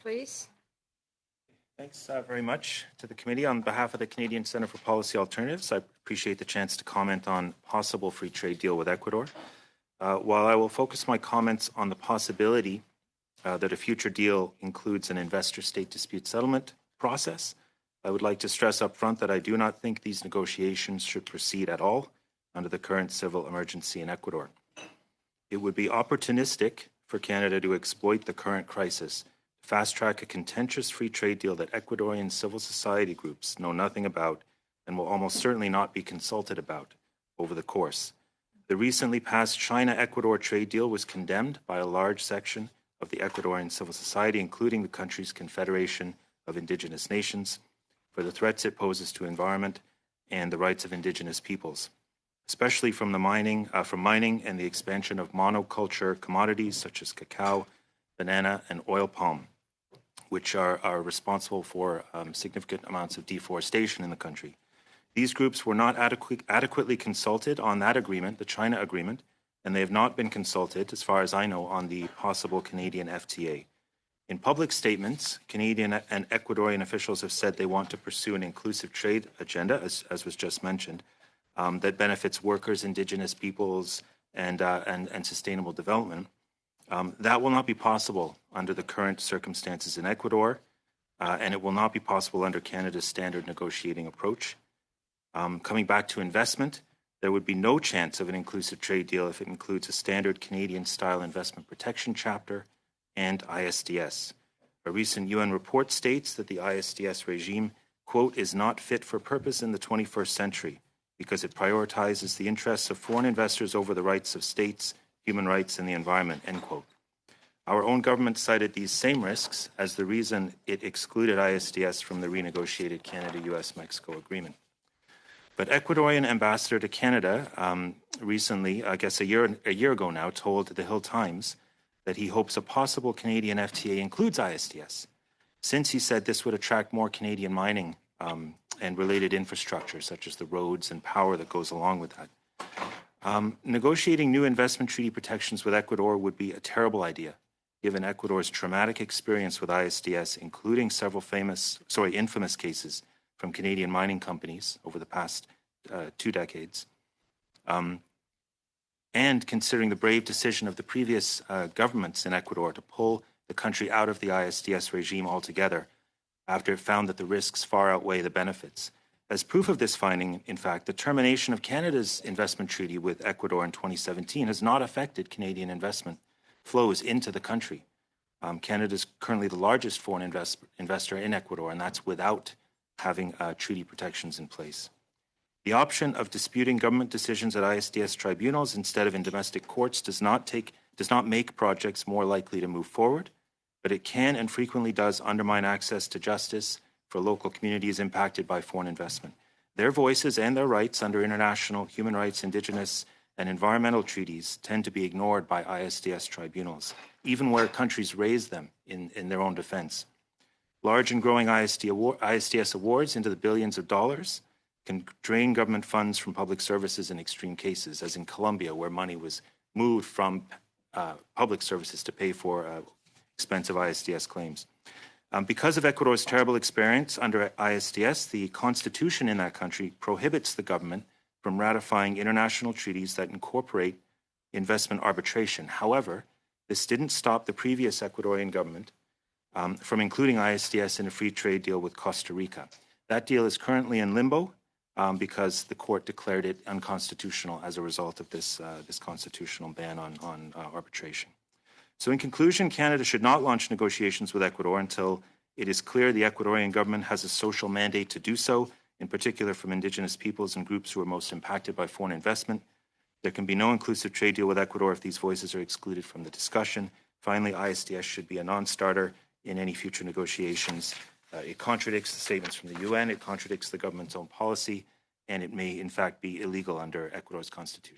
please. Thanks very much to the committee. On behalf of the Canadian Centre for Policy Alternatives, I appreciate the chance to comment on possible free trade deal with Ecuador. While I will focus my comments on the possibility that a future deal includes an investor-state dispute settlement process, I would like to stress up front that I do not think these negotiations should proceed at all under the current civil emergency in Ecuador. It would be opportunistic for Canada to exploit the current crisis, fast-track a contentious free trade deal that Ecuadorian civil society groups know nothing about and will almost certainly not be consulted about over the course. The recently passed China-Ecuador trade deal was condemned by a large section of the Ecuadorian civil society, including the country's Confederation of Indigenous Nations, for the threats it poses to environment and the rights of Indigenous peoples, especially from mining and the expansion of monoculture commodities such as cacao, banana, and oil palm, which are responsible for significant amounts of deforestation in the country. These groups were not adequately consulted on that agreement, the China agreement, and they have not been consulted, as far as I know, on the possible Canadian FTA. In public statements, Canadian and Ecuadorian officials have said they want to pursue an inclusive trade agenda, as was just mentioned, that benefits workers, Indigenous peoples, and sustainable development. That will not be possible under the current circumstances in Ecuador, and it will not be possible under Canada's standard negotiating approach. Coming back to investment, there would be no chance of an inclusive trade deal if it includes a standard Canadian-style investment protection chapter and ISDS. A recent UN report states that the ISDS regime, quote, is not fit for purpose in the 21st century because it prioritizes the interests of foreign investors over the rights of states, human rights, and the environment, end quote. Our own government cited these same risks as the reason it excluded ISDS from the renegotiated Canada-US-Mexico agreement. But Ecuadorian ambassador to Canada recently, I guess a year ago now, told the Hill Times that he hopes a possible Canadian FTA includes ISDS, since he said this would attract more Canadian mining and related infrastructure, such as the roads and power that goes along with that. Negotiating new investment treaty protections with Ecuador would be a terrible idea, given Ecuador's traumatic experience with ISDS, including several infamous cases from Canadian mining companies over the past 2 decades. And considering the brave decision of the previous governments in Ecuador to pull the country out of the ISDS regime altogether after it found that the risks far outweigh the benefits. As proof of this finding, in fact, the termination of Canada's investment treaty with Ecuador in 2017 has not affected Canadian investment flows into the country. Canada is currently the largest foreign investor in Ecuador, and that's without having treaty protections in place. The option of disputing government decisions at ISDS tribunals instead of in domestic courts does not make projects more likely to move forward, but it can and frequently does undermine access to justice for local communities impacted by foreign investment. Their voices and their rights under international human rights, Indigenous, and environmental treaties tend to be ignored by ISDS tribunals, even where countries raise them in their own defense. Large and growing ISDS awards into the billions of dollars can drain government funds from public services in extreme cases, as in Colombia, where money was moved from public services to pay for expensive ISDS claims. Because of Ecuador's terrible experience under ISDS, the constitution in that country prohibits the government from ratifying international treaties that incorporate investment arbitration. However, this didn't stop the previous Ecuadorian government from including ISDS in a free trade deal with Costa Rica. That deal is currently in limbo because the court declared it unconstitutional as a result of this constitutional ban on arbitration. So in conclusion, Canada should not launch negotiations with Ecuador until it is clear the Ecuadorian government has a social mandate to do so, in particular from Indigenous peoples and groups who are most impacted by foreign investment. There can be no inclusive trade deal with Ecuador if these voices are excluded from the discussion. Finally, ISDS should be a non-starter in any future negotiations. It contradicts the statements from the UN, it contradicts the government's own policy, and it may in fact be illegal under Ecuador's constitution.